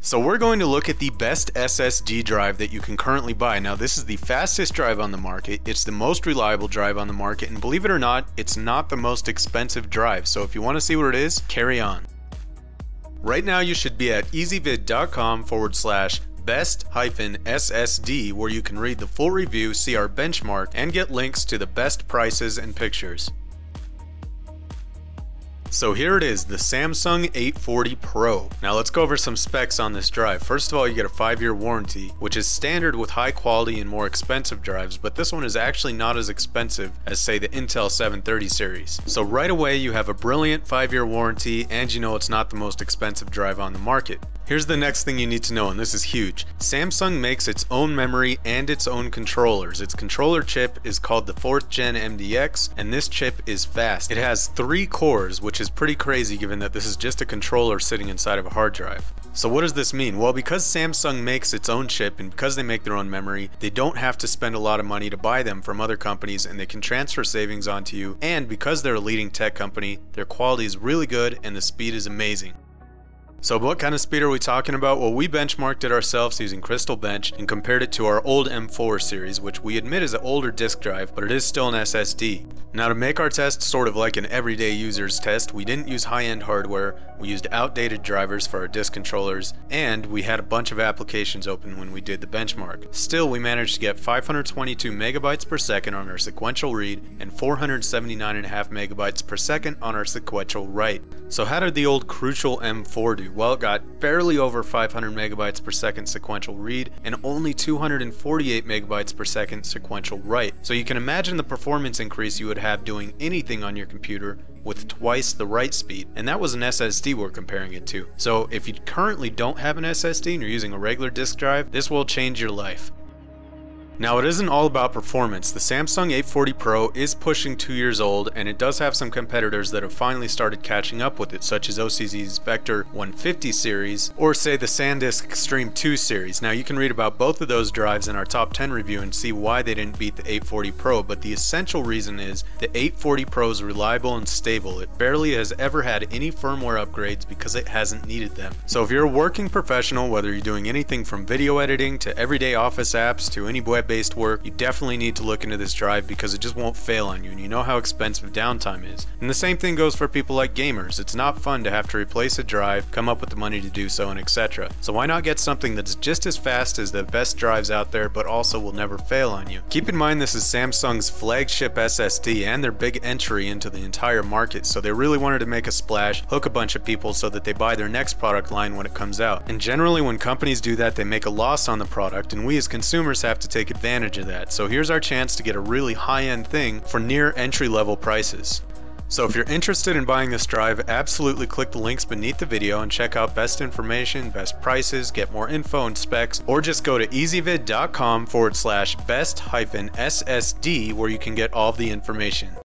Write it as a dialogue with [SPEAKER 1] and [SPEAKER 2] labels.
[SPEAKER 1] So we're going to look at the best SSD drive that you can currently buy. Now this is the fastest drive on the market, it's the most reliable drive on the market, and believe it or not, it's not the most expensive drive. So if you want to see what it is, carry on. Right now you should be at easyvid.com/best-SSD where you can read the full review, see our benchmark, and get links to the best prices and pictures. So here it is, the Samsung 840 Pro. Now let's go over some specs on this drive. First of all, you get a 5-year warranty, which is standard with high quality and more expensive drives, but this one is actually not as expensive as say the Intel 730 series. So right away you have a brilliant 5-year warranty, and you know it's not the most expensive drive on the market. Here's the next thing you need to know, and this is huge. Samsung makes its own memory and its own controllers. Its controller chip is called the 4th Gen MDX, and this chip is fast. It has 3 cores, which is pretty crazy given that this is just a controller sitting inside of a hard drive. So what does this mean? Well, because Samsung makes its own chip and because they make their own memory, they don't have to spend a lot of money to buy them from other companies, and they can transfer savings onto you, and because they're a leading tech company, their quality is really good and the speed is amazing. So what kind of speed are we talking about? Well, we benchmarked it ourselves using Crystal Bench and compared it to our old M4 series, which we admit is an older disk drive, but it is still an SSD. Now to make our test sort of like an everyday user's test, we didn't use high-end hardware, we used outdated drivers for our disk controllers, and we had a bunch of applications open when we did the benchmark. Still, we managed to get 522 megabytes per second on our sequential read and 479.5 megabytes per second on our sequential write. So how did the old crucial M4 do? Well, it got barely over 500 megabytes per second sequential read and only 248 megabytes per second sequential write. So you can imagine the performance increase you would have doing anything on your computer with twice the write speed, and that was an SSD we're comparing it to. So if you currently don't have an SSD and you're using a regular disk drive, this will change your life. Now it isn't all about performance. The Samsung 840 Pro is pushing 2 years old, and it does have some competitors that have finally started catching up with it, such as OCZ's Vector 150 series, or say the SanDisk Extreme 2 series. Now you can read about both of those drives in our top 10 review and see why they didn't beat the 840 Pro, but the essential reason is the 840 Pro is reliable and stable. It barely has ever had any firmware upgrades because it hasn't needed them. So if you're a working professional, whether you're doing anything from video editing to everyday office apps to any web-based work, you definitely need to look into this drive because it just won't fail on you, and you know how expensive downtime is. And the same thing goes for people like gamers. It's not fun to have to replace a drive, come up with the money to do so, and etc. So why not get something that's just as fast as the best drives out there but also will never fail on you? Keep in mind this is Samsung's flagship SSD and their big entry into the entire market, so they really wanted to make a splash, hook a bunch of people so that they buy their next product line when it comes out. And generally when companies do that, they make a loss on the product, and we as consumers have to take advantage of that. So here's our chance to get a really high-end thing for near entry-level prices. So if you're interested in buying this drive, absolutely click the links beneath the video and check out best information, best prices, get more info and specs, or just go to easyvid.com/best-SSD where you can get all of the information.